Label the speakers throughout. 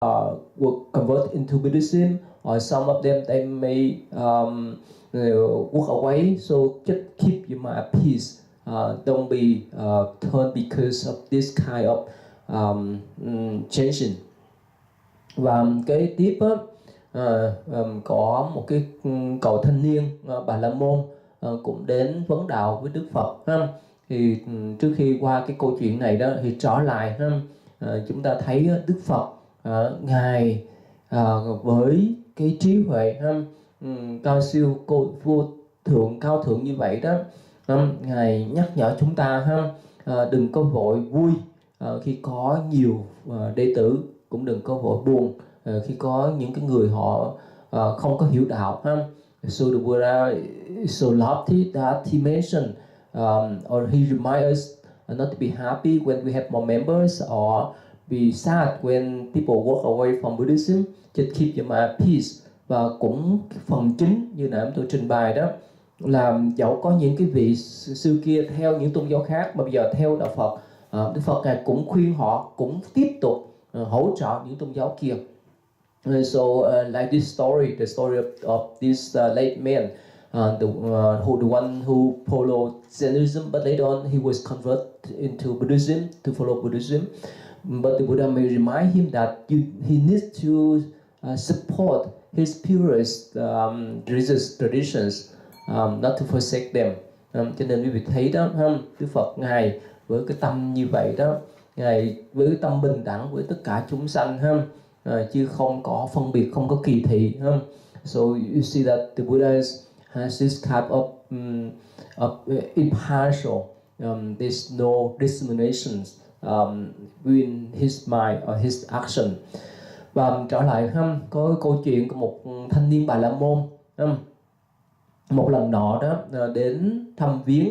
Speaker 1: will convert into Buddhism, or some of them they may walk away. So just keep your mind at peace. Don't be turned because of this kind of changing. Và cái tiếp á, có một cái cậu thanh niên Bà La Môn cũng đến vấn đạo với Đức Phật ha. Thì trước khi qua cái câu chuyện này đó thì trở lại ha, chúng ta thấy Đức Phật ngài với cái trí huệ ha, cao siêu vô thượng cao thượng như vậy đó, ngài nhắc nhở chúng ta ha, đừng có vội vui khi có nhiều đệ tử, cũng đừng có vội buồn khi có những cái người họ không có hiểu đạo ha. So the Buddha is so lofty that he mentioned or he reminds us not to be happy when we have more members or be sad when people walk away from Buddhism. Just keep your mind at peace. Và cũng phần chính như nãy tôi trình bày đó là dẫu có những cái vị sư kia theo những tôn giáo khác mà bây giờ theo đạo Phật, Đức Phật ngài cũng khuyên họ cũng tiếp tục hỗ trợ những tôn giáo kia. So like this story, the story of this late man, the one who followed Zenbuddhism, but later on he was converted into Buddhism to follow Buddhism. But the Buddha may remind him that he needs to support his purest religious traditions, not to forsake them. Cho nên quý vị thấy đó, Đức Phật ngài với cái tâm như vậy đó, ngài với cái tâm bình đẳng với tất cả chúng sanh ha, chứ không có phân biệt, không có kỳ thị ha. So you see that the Buddha has this type of impartial. There's no discriminations in his mind or his action. Và trở lại ha, có câu chuyện của một thanh niên Bà La Môn một lần nọ đó đến thăm viếng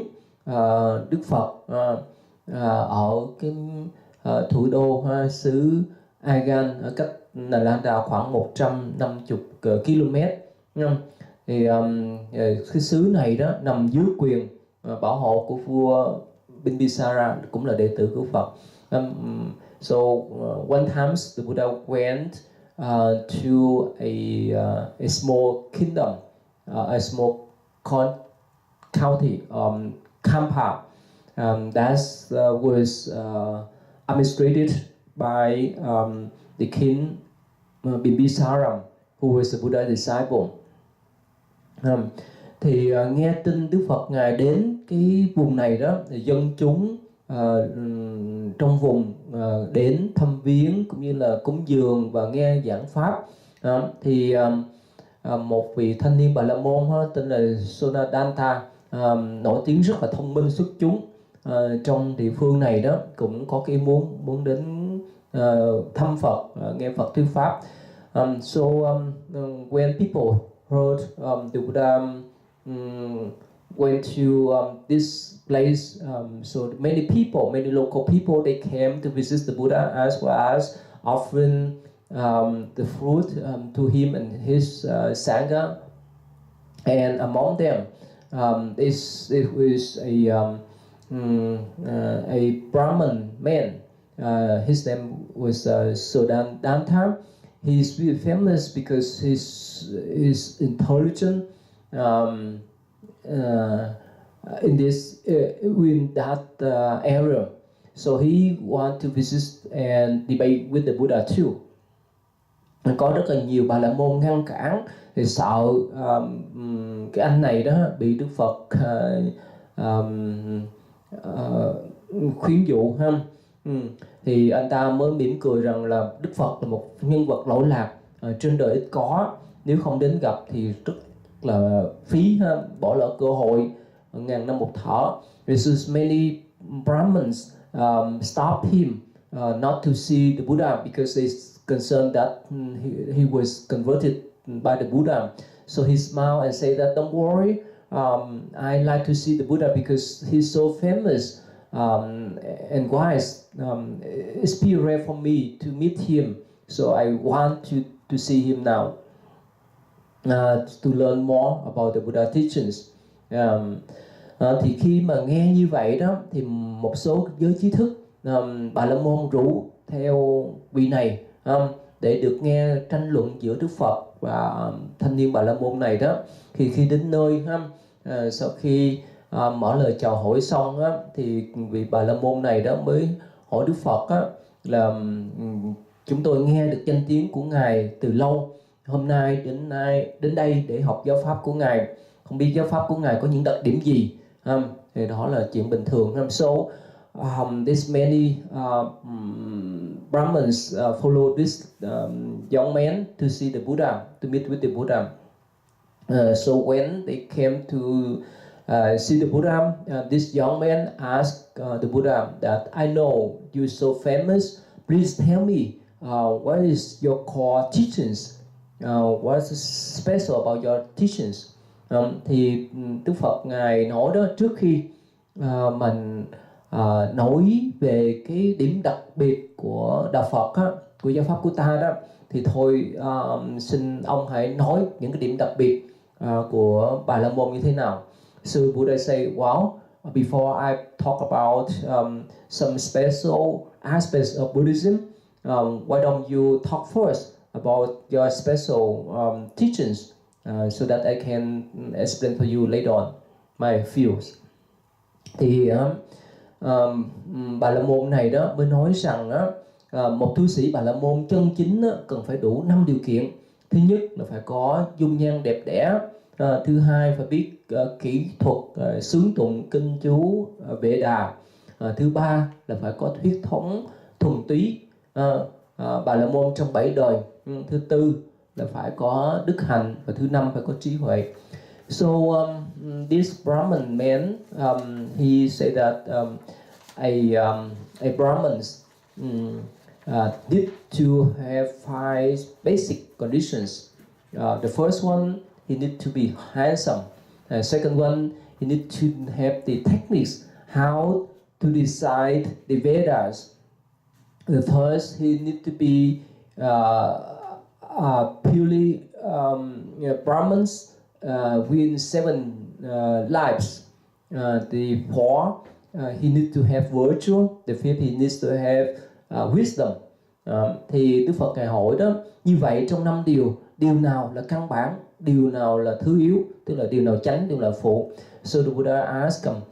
Speaker 1: Đức Phật ở cái thủ đô xứ Agan, ở cách Nalanda khoảng 150 km. Thì cái xứ này đó nằm dưới quyền bảo hộ của vua Bimbisara, cũng là đệ tử của Phật. So one time the Buddha went to a small kingdom, a small county, Kampa, that was administrated by the king Bimbisara, who was the Buddha's disciple. Thì nghe tin Đức Phật ngài đến cái vùng này đó, thì dân chúng trong vùng đến thăm viếng cũng như là cúng dường và nghe giảng pháp. Thì một vị thanh niên Bà La Môn tên là Sonadanta, nổi tiếng rất là thông minh xuất chúng trong địa phương này đó, cũng có cái muốn đến thăm Phật, nghe Phật thuyết pháp. So when people heard the Buddha went to this place, so many people, many local people, they came to visit the Buddha, as well as offering the fruit to him and his sangha. And among them, it was a Brahmin man. His name was Sodandanta. He's really famous because he's intelligent in that area. So he want to visit and debate with the Buddha too. Có rất là nhiều Bà La Môn ngăn cản, thì sợ cái anh này đó bị Đức Phật khuyến dụ ha. Thì anh ta mới mỉm cười rằng là Đức Phật là một nhân vật lỗi lạc, trên đời ít có, nếu không đến gặp thì rất là phí ha, bỏ lỡ cơ hội ngàn năm một thở. So many Brahmins stopped him not to see the Buddha because they concerned that he was converted by the Buddha. So he smiled and said that don't worry, I like to see the Buddha because he's so famous and wise. It's pretty rare for me to meet him, so I want to see him now, to learn more about the Buddha teachings. Thì khi mà nghe như vậy đó, thì một số giới trí thức Bà La Môn rủ theo vị này để được nghe tranh luận giữa Đức Phật và thanh niên Bà La Môn này đó. Thì khi đến nơi sau khi mở lời chào hỏi xong thì vị Bà La Môn này đó mới hỏi Đức Phật là chúng tôi nghe được danh tiếng của Ngài từ lâu, hôm nay đến đây để học giáo pháp của Ngài, không biết giáo pháp của Ngài có những đặc điểm gì. Thì đó là chuyện bình thường. So this many Brahmins follow this young man to see the Buddha, to meet with the Buddha. So when they came to see the Buddha, this young man asked the Buddha that I know you're so famous. Please tell me what is your core teachings? What's special about your teachings? Thì Đức Phật Ngài nói đó, trước khi mình nói về cái điểm đặc biệt của đạo Phật của giáo pháp của ta đó, thì thôi xin ông hãy nói những cái điểm đặc biệt của Bà La Môn như thế nào. So Buddha say, well, before I talk about some special aspects of Buddhism, why don't you talk first about your special teachings so that I can explain for you later on my views. Thì Bà La Môn này đó mới nói rằng một tu sĩ Bà La Môn chân chính cần phải đủ 5 điều kiện. Thứ nhất là phải có dung nhan đẹp đẽ. Thứ hai phải biết kỹ thuật xướng tụng kinh chú Vệ Đà. Thứ ba là phải có thuyết thống thuần túy Bà La Môn trong 7 đời. Thứ tư là phải có đức hạnh, và thứ năm phải có trí huệ. So this Brahman man, he said that a Brahman need to have 5 basic conditions. The first one, he need to be handsome. Second one, he need to have the techniques how to decide the Vedas. The third, he need to be purely Brahmins within 7 lives. The fourth, he needs to have virtue. The fifth, he needs to have wisdom. Thì Đức Phật Ngài hỏi đó, như vậy trong 5 điều nào là căn bản, điều nào là thứ yếu, tức là điều nào chánh, điều nào phụ. So the Buddha asked him,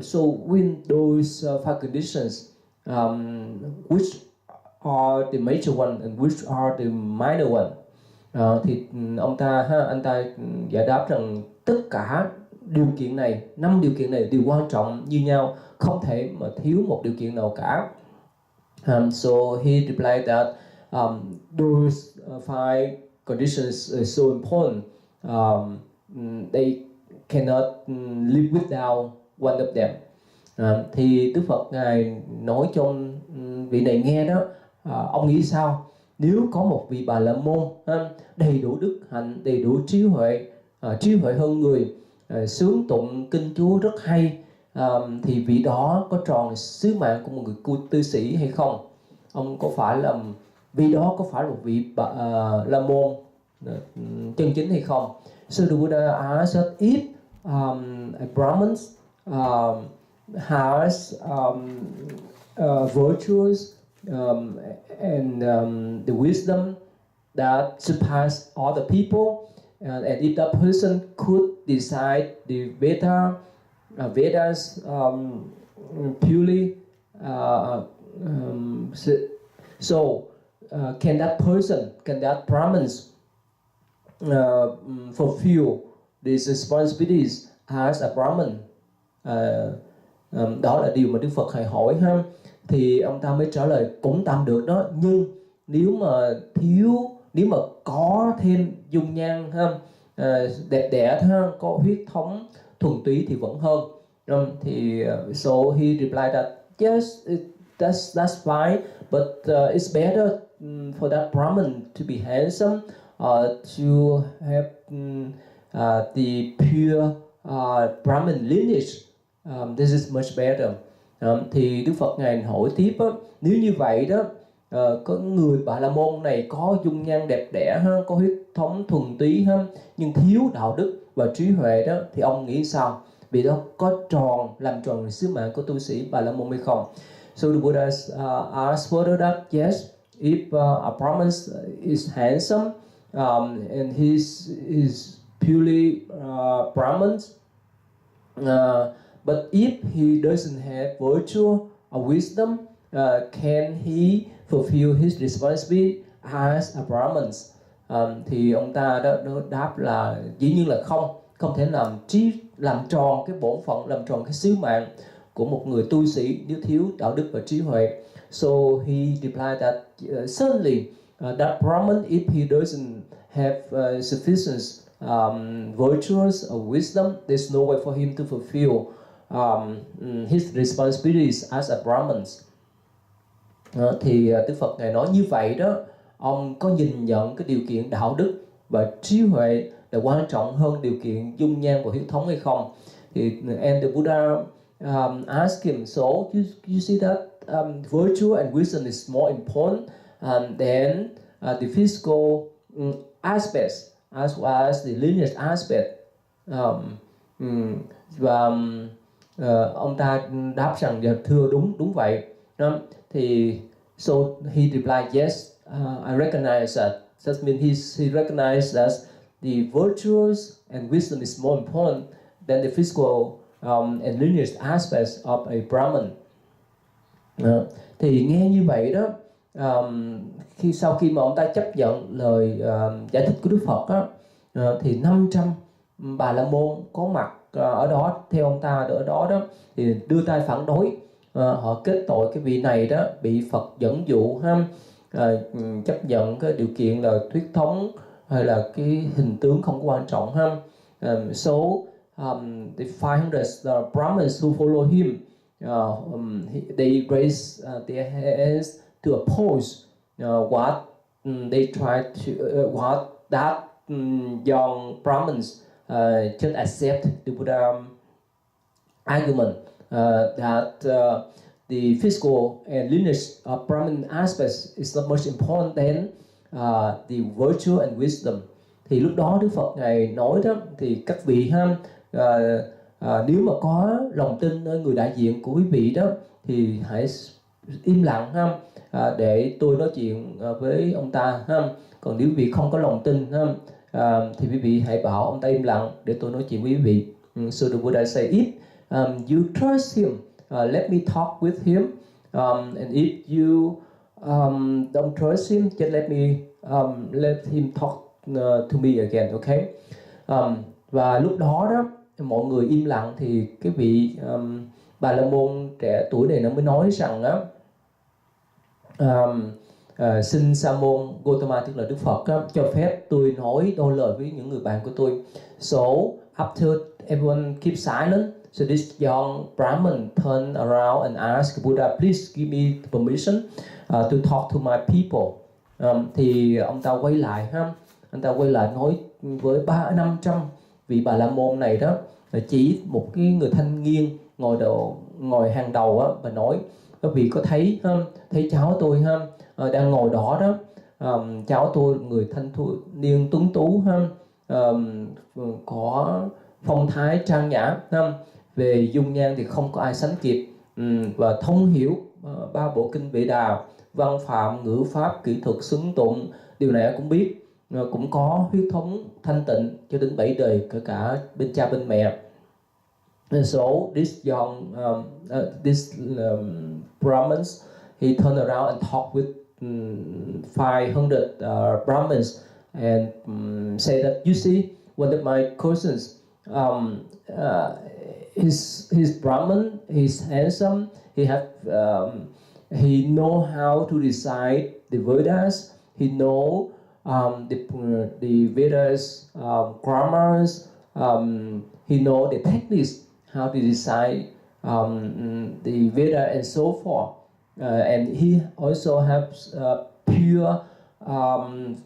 Speaker 1: so with those 5 conditions, which are the major one and which are the minor one? Thì anh ta giải đáp rằng tất cả điều kiện này, 5 điều kiện này đều quan trọng như nhau, không thể mà thiếu một điều kiện nào cả. So he replied that those 5 conditions are so important. They cannot live without one of them. Thì Đức Phật Ngài nói cho vị này nghe đó, ông nghĩ sao nếu có một vị Bà La Môn đầy đủ đức hạnh, đầy đủ trí huệ hơn người, xướng tụng kinh chú rất hay, thì vị đó có tròn sứ mạng của một người tư sĩ hay không? Ông có phải là vị đó có phải là một vị La Môn chân chính hay không? So the Buddha asked if a Brahman has virtues and the wisdom that surpass all the people, and if that person could decide the Vedas purely, can that Brahman fulfill these responsibilities as a Brahman? Đó là điều mà Đức Phật hỏi ha. Thì ông ta mới trả lời cũng tạm được đó, nhưng nếu mà có thêm dung nhan đẹp đẽ có huyết thống thuần túy thì vẫn hơn. Thì so he replied that yes, that's fine, but it's better for that Brahman to be handsome, to have the pure Brahmin lineage. This is much better. Thì Đức Phật Ngài hỏi tiếp nếu như vậy đó, có người Bà La Môn này có dung nhan đẹp đẽ có huyết thống thuần túy nhưng thiếu đạo đức và trí huệ đó, thì ông nghĩ sao? Vì đó có làm tròn sứ mạng của tu sĩ Bà La Môn hay không? So the Buddha asked further that yes, if a Brahmin is handsome and he's purely Brahmin, but if he doesn't have virtue or wisdom, can he fulfill his responsibility as a Brahmin? Thì ông ta đó đáp là dĩ nhiên là không thể làm tròn cái bổn phận, làm tròn cái sứ mạng của một người tu sĩ nếu thiếu đạo đức và trí huệ. So he replied that certainly that Brahman, if he doesn't have sufficient virtues or wisdom, there's no way for him to fulfill his responsibilities as a Brahman. Thì Đức Phật Ngài nói như vậy đó, ông có nhìn nhận cái điều kiện đạo đức và trí huệ là quan trọng hơn điều kiện dung nhan và huyết thống hay không? Thì and the Buddha asked him, so you see that virtue and wisdom is more important than the physical aspects as well as the lineage aspect. Và ông ta đáp rằng dạ, thưa đúng vậy. Thì so he replied, yes, I recognize that. That means he recognized that the virtues and wisdom is more important than the physical and lineage aspects of a Brahman. Thì nghe như vậy đó, sau khi mà ông ta chấp nhận lời giải thích của Đức Phật đó, thì 500 Bà La Môn có mặt ở đó theo ông ta ở đó đó thì đưa tay phản đối. Họ kết tội cái vị này đó bị Phật dẫn dụ chấp nhận cái điều kiện là thuyết thống hay là cái hình tướng không quan trọng so the 500 Brahmins who follow him they raise their hands to oppose what they tried to what that young Brahmins just accept the Buddha argument that the physical and lineage of Brahmin aspects is not much important than the virtue and wisdom. Thì lúc đó Đức Phật Ngài nói đó, thì các vị nếu mà có lòng tin ở người đại diện của quý vị đó thì hãy im lặng để tôi nói chuyện với ông ta Còn nếu quý vị không có lòng tin thì quý vị hãy bảo ông ta im lặng để tôi nói chuyện với quý vị. So the Buddha say, if you trust him, let me talk with him, and if you don't trust him, just let him talk to me again, okay? Và lúc đó đó mọi người im lặng thì cái vị Bà La Môn trẻ tuổi này nó mới nói rằng á, xin Sa môn Gotama, tức là Đức Phật cho phép tôi nói đôi lời với những người bạn của tôi. So after everyone keeps silent, so this young Brahmin turned around and asked Buddha, please give me permission to talk to my people. Thì ông ta quay lại nói với 300-500 vị Bà La Môn này đó, chỉ một cái người thanh niên ngồi hàng đầu á, và nói các vị có thấy cháu tôi đang ngồi đó đó, cháu tôi người thanh niên tuấn tú có phong thái trang nhã về dung nhan thì không có ai sánh kịp, và thông hiểu ba bộ kinh Vệ Đà, văn phạm, ngữ pháp, kỹ thuật, xứng tụng, điều này cũng biết, cũng có huyết thống thanh tịnh cho đến 7 đời, kể cả bên cha bên mẹ. And so this young Brahmins, he turned around and talked with 500 Brahmins and say that, you see, one of my cousins, he's Brahman, he's handsome, he know how to recite the Vedas, he know the Vedas grammars, he know the techniques how to recite the Veda and so forth, and he also has pure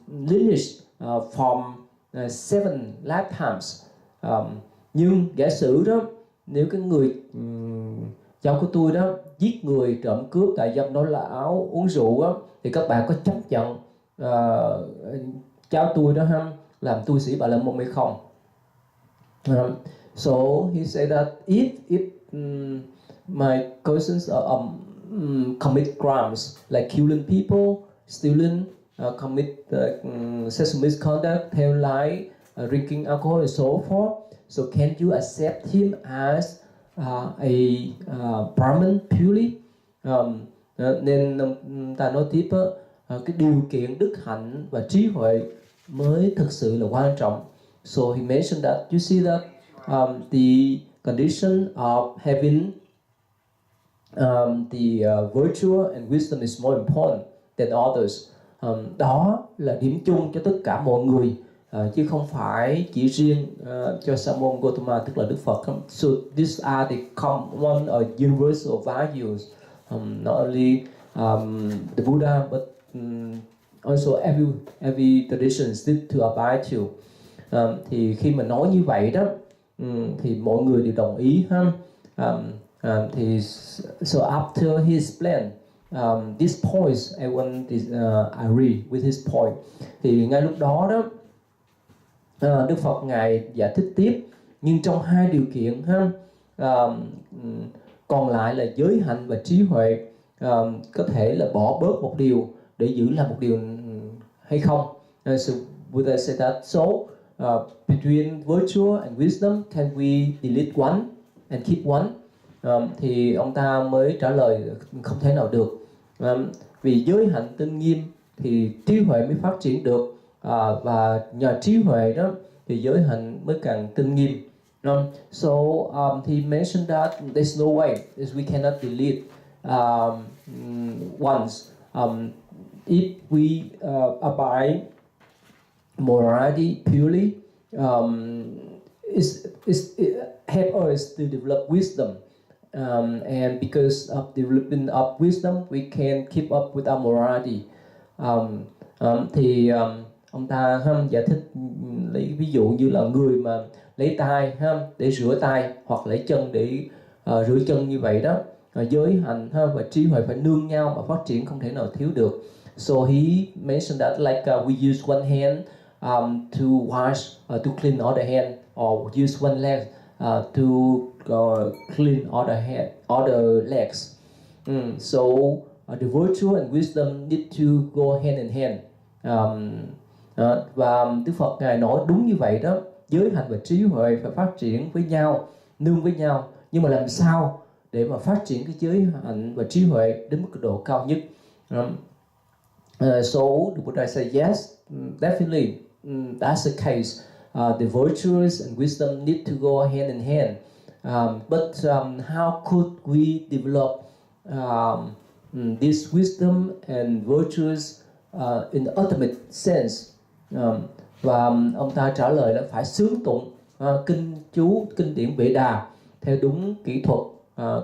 Speaker 1: lineage from 7 lifetimes. Nhưng giả sử đó, nếu cái người cháu của tôi đó giết người, trộm cướp, tại dâm, nói láo, uống rượu á, thì các bạn có chấp nhận cháu tôi đó làm tu sĩ Bà La Môn hay không? So he said that if my cousins commit crimes like killing people, stealing, commit sexual misconduct, tell lie, drinking alcohol and so forth. So can you accept him as a Brahmin purely? Nên ta nói tiếp cái điều kiện đức hạnh và trí huệ mới thực sự là quan trọng. So he mentioned that you see that the condition of having the virtue and wisdom is more important than others. Đó là điểm chung cho tất cả mọi người, chứ không phải chỉ riêng cho Sa môn Gautama, tức là Đức Phật. So these are the common or universal values. Not only the Buddha, but also every tradition needs to abide to. Thì khi mà nói như vậy đó, thì mọi người đều đồng ý ha. Thì so after he explained this points, everyone agree with his point. Thì ngay lúc đó đó, Đức Phật ngài giải thích tiếp, nhưng trong hai điều kiện ha, còn lại là giới hạnh và trí huệ, có thể là bỏ bớt một điều để giữ lại một điều hay không. So Buddha said that so between virtue and wisdom, can we delete one and keep one? Thì ông ta mới trả lời không thể nào được. Vì giới hạnh tinh nghiêm thì trí huệ mới phát triển được, và nhờ trí huệ đó thì giới hạnh mới càng tinh nghiêm. So he mentioned that there's no way, we cannot delete once. If we abide morality purely, it help us to develop wisdom. And because of developing of wisdom, we can keep up with our morality. Ông ta giải thích lấy ví dụ như là người mà lấy tay để rửa tay, hoặc lấy chân để rửa chân như vậy đó, giới hạnh và trí huệ phải nương nhau mà phát triển, không thể nào thiếu được. So he mentioned that like we use one hand to wash, to clean other hand, or use one leg to clean other legs. So the virtue and wisdom need to go hand in hand. Và Đức Phật ngài nói đúng như vậy đó, giới hạnh và trí huệ phải phát triển với nhau, nương với nhau. Nhưng mà làm sao để mà phát triển cái giới hạnh và trí huệ đến mức độ cao nhất? So the Buddha said yes, definitely, that's the case. The virtues and wisdom need to go hand in hand. But how could we develop this wisdom and virtues in the ultimate sense? Và ông ta trả lời là phải xướng tụng kinh chú, kinh điển Vệ Đà theo đúng kỹ thuật,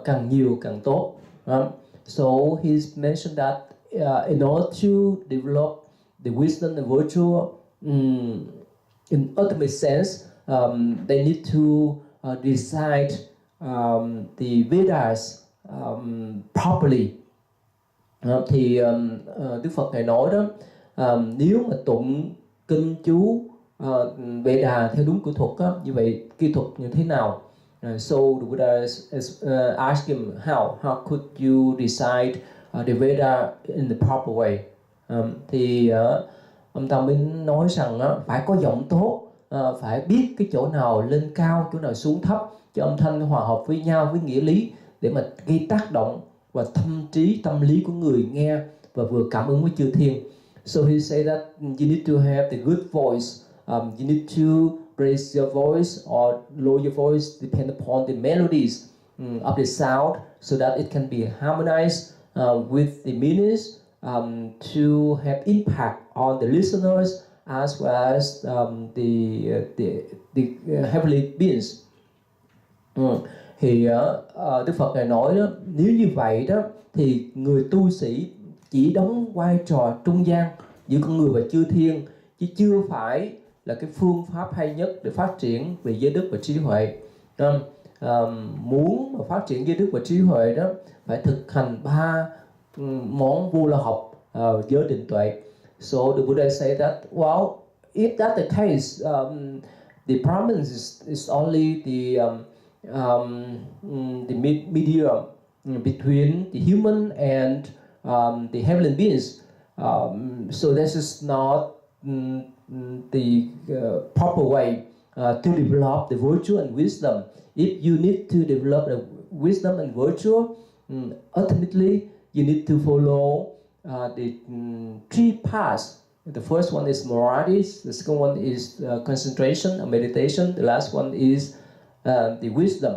Speaker 1: càng nhiều càng tốt. So he mentioned that in order to develop the wisdom and virtue in ultimate sense, they need to recite the Vedas properly. Thì Đức Phật ngài nói đó, nếu mà tụng kinh chú Vệ Đà theo đúng kỹ thuật đó, như vậy kỹ thuật như thế nào? So the Buddha asked him how could you recite the Veda in the proper way? Thì ông ta mới nói rằng phải có giọng tốt, phải biết cái chỗ nào lên cao, chỗ nào xuống thấp, cho âm thanh hòa hợp với nhau với nghĩa lý, để mà gây tác động và thâm trí tâm lý của người nghe và vừa cảm ứng với chư thiên. So he said that you need to have the good voice. You need to raise your voice or lower your voice depend upon the melodies of the sound, so that it can be harmonized with the meanings, to have impact on the listeners as well as the heavenly beings. Thì Đức Phật ngài nói đó, nếu như vậy đó thì người tu sĩ chỉ đóng vai trò trung gian giữa con người và chư thiên, chứ chưa phải là cái phương pháp hay nhất để phát triển về giới đức và trí huệ. Muốn mà phát triển giới đức và trí huệ đó, phải thực hành 3 món vô la học, giới định tuệ. So the Buddha said that, well, if that's the case, the Brahmins is only the medium between the human and the heavenly beings. So this is not the proper way to develop the virtue and wisdom. If you need to develop the wisdom and virtue, ultimately you need to follow the three paths. The first one is morality, the second one is concentration and meditation, the last one is the wisdom.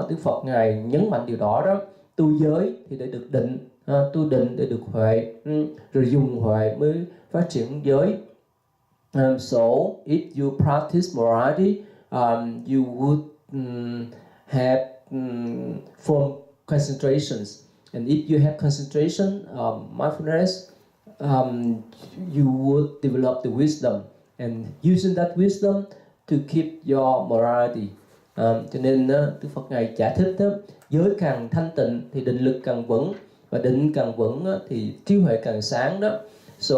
Speaker 1: Đức Phật ngài nhấn mạnh điều đó đó. Tu giới thì để được định, tu định để được huệ, rồi dùng huệ mới phát triển giới. So if you practice morality, you would have form concentrations, and if you have concentration, mindfulness, you would develop the wisdom, and using that wisdom to keep your morality. Cho nên Đức Phật ngài giải thích giới càng thanh tịnh thì định lực càng vững, và định càng vững thì trí huệ càng sáng đó. So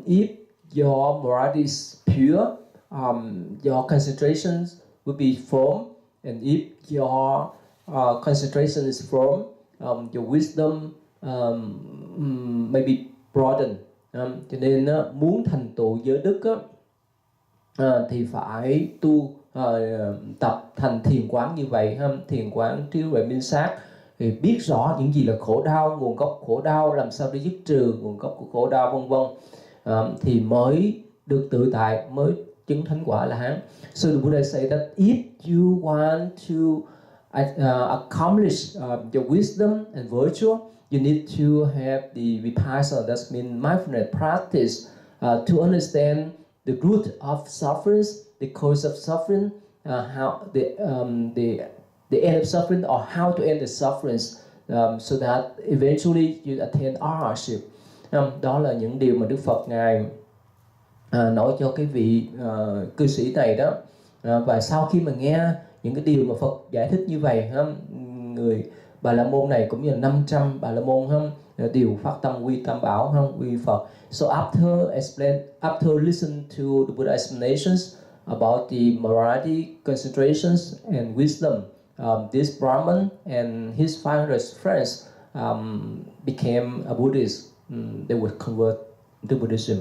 Speaker 1: if your morality is pure, your concentrations will be firm, and if your concentration is firm, your wisdom may be broadened. Cho nên muốn thành tựu giới đức thì phải tu tập thành thiền quán như vậy, thiền quán trí huệ minh sát, thì biết rõ những gì là khổ đau, nguồn gốc khổ đau, làm sao để dứt trừ nguồn gốc của khổ đau, vân vân, thì mới được tự tại, mới chứng thánh quả là hán. So the Buddha say that if you want to accomplish your wisdom and virtue, you need to have the vipassana, that means mindfulness practice, to understand the root of suffering, the cause of suffering, how the end of suffering, or how to end the suffering, so that eventually you attain arhatship. Đó là những điều mà Đức Phật ngài nói cho cái vị cư sĩ này đó. Và sau khi mà nghe những cái điều mà Phật giải thích như vậy, người Bà La Môn này cũng như là 500 Bà La Môn đều phát tâm quy Tam Bảo, quy Phật. So after listening to the Buddha explanations about the morality, concentrations and wisdom, this Brahman and his 500 friends became a Buddhist. They would convert to Buddhism.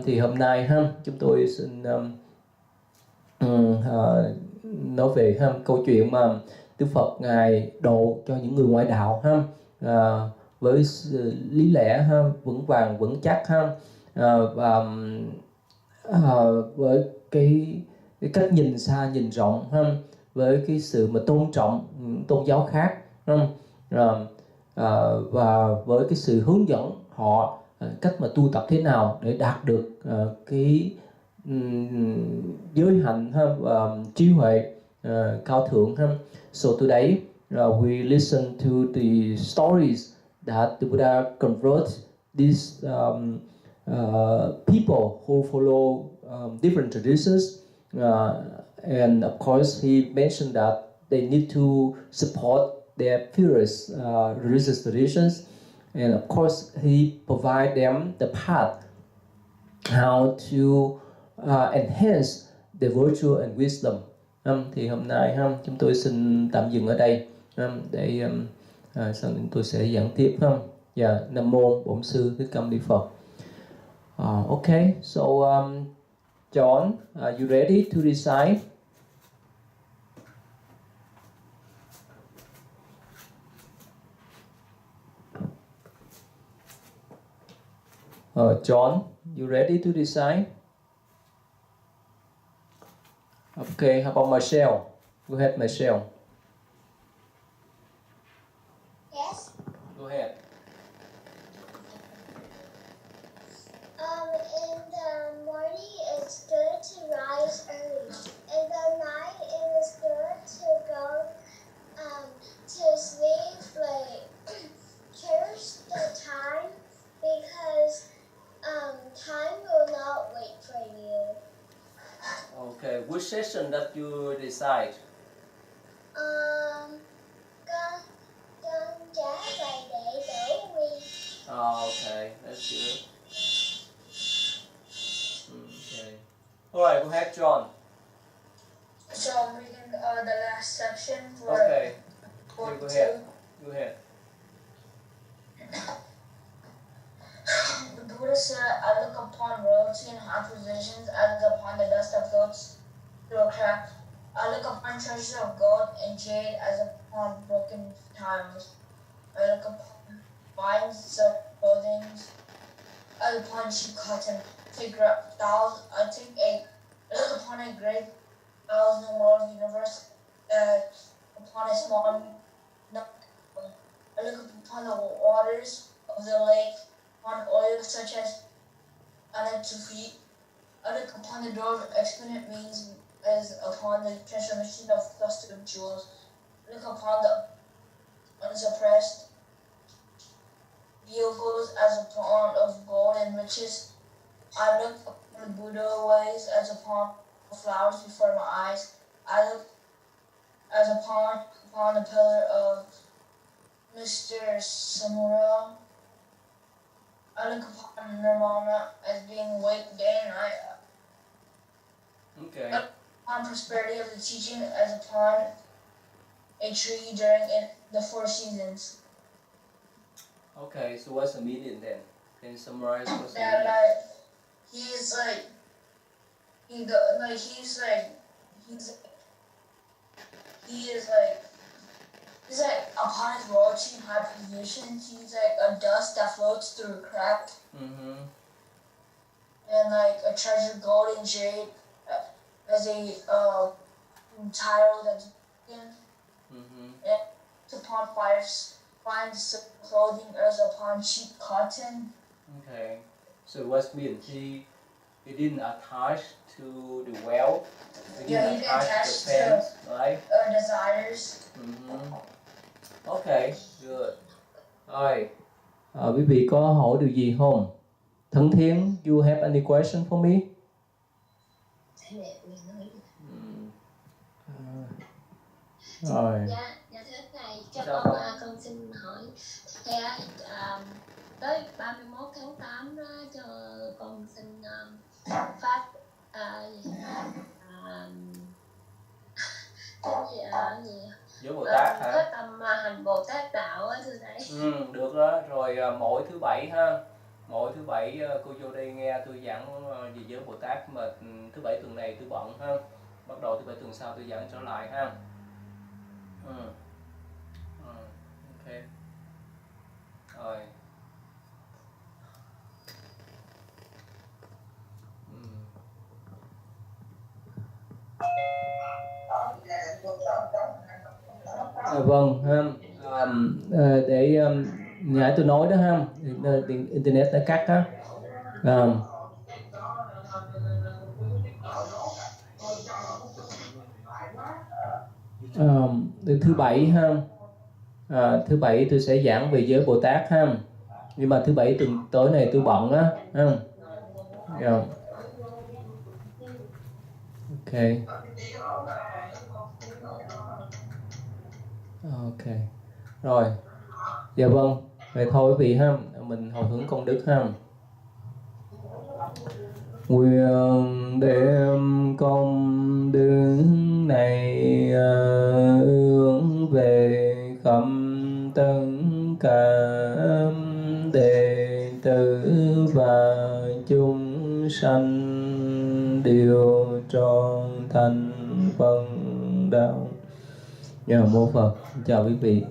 Speaker 1: Thì hôm nay chúng tôi xin nói về câu chuyện mà Đức Phật ngài độ cho những người ngoại đạo với lý lẽ vững vàng vững chắc và với cái cách nhìn xa nhìn rộng với cái sự mà tôn trọng tôn giáo khác và với cái sự hướng dẫn họ cách mà tu tập thế nào để đạt được cái giới hạnh và trí huệ cao thượng. So today we listen to the stories that the Buddha convert these people who follow different traditions, and of course he mentioned that they need to support their previous religious traditions, and of course he provide them the path how to enhance the virtue and wisdom. Thì hôm nay chúng tôi xin tạm dừng ở đây để sau chúng tôi sẽ giảng tiếp. Nam mô Bổn sư Thích Ca Mâu Ni Phật. Okay, so John, are you ready to recite? John, you ready to recite? Okay, how about Michelle? Go ahead, Michelle.
Speaker 2: Yes.
Speaker 1: Go ahead.
Speaker 2: In the morning it's good to rise early. In the night it is good to go to sleep late. Cherish the time because time will not wait for you.
Speaker 1: Okay, which session that you decide?
Speaker 2: Con trả vài để đổ quy.
Speaker 1: Okay, that's good. Okay. Alright, go ahead, John.
Speaker 3: So I'm reading the last section for
Speaker 1: Okay.
Speaker 3: part
Speaker 1: Go
Speaker 3: 2.
Speaker 1: ahead. Go ahead.
Speaker 3: Buddha said, I look upon royalty and high positions as upon the dust that floats through a crack. I look upon treasures of gold and jade as upon broken tiles. I look upon fine silk clothing as upon cheap cotton. I look upon a great thousand world universe upon a small nook. I look upon the waters of the lake, upon oil such as feet. I look upon the door of exponent means as upon the transformation of cluster of jewels. I look upon the unsuppressed vehicles as upon of gold and riches. I look upon the Buddha ways as upon flowers before my eyes. I look as upon the pillar of Mr. Samura. I look upon Nirvana as being awake day and night.
Speaker 1: Okay.
Speaker 3: I look upon prosperity of the teaching as upon a tree during the 4 seasons.
Speaker 1: Okay, so what's the meaning then? Can you summarize what's the
Speaker 3: That
Speaker 1: meaning?
Speaker 3: he's upon his royalty and high positions, he's like a dust that floats through a crack.
Speaker 1: Mm-hmm.
Speaker 3: And like a treasure gold and jade as a title that's broken.
Speaker 1: Mm-hmm.
Speaker 3: And upon fine silk clothing as upon cheap cotton.
Speaker 1: Okay. So what means he didn't attach to the wealth. He didn't attach to the pants, right?
Speaker 3: Desires.
Speaker 1: Mm-hmm. Okay, good. Rồi, quý vị có hỏi điều gì không? Thân Thiên, you have any question for me? Rồi.
Speaker 4: Dạ thưa thầy, cho
Speaker 1: Sao
Speaker 4: con xin hỏi thầy ơi, tới 31 tháng 8 đó, cho con xin phát
Speaker 1: Với Bồ Tát hả?
Speaker 4: phát tâm hành Bồ Tát đạo á thưa thầy.
Speaker 1: Được đó. Rồi mỗi thứ bảy ha. Mỗi thứ bảy cô vô đây nghe tôi giảng về giới Bồ Tát, mà thứ bảy tuần này tôi bận ha. Bắt đầu thứ bảy tuần sau tôi giảng trở lại ha. Ok. Rồi. Vâng ha. Để nãy tôi nói đó ha, internet đã cắt á. Thứ bảy ha. Thứ bảy tôi sẽ giảng về giới Bồ Tát ha. Nhưng mà thứ bảy tuần tới này tôi bận á ha. Yeah. Ok. Ok. Rồi. Dạ vâng. Vậy thôi quý vị ha, mình hồi hướng công đức ha. Nguyện đem công đức này hướng về khắp tất cả đệ tử và chúng sanh đều trọn thành phần đạo. Nhờ mô Phật. Chào quý vị.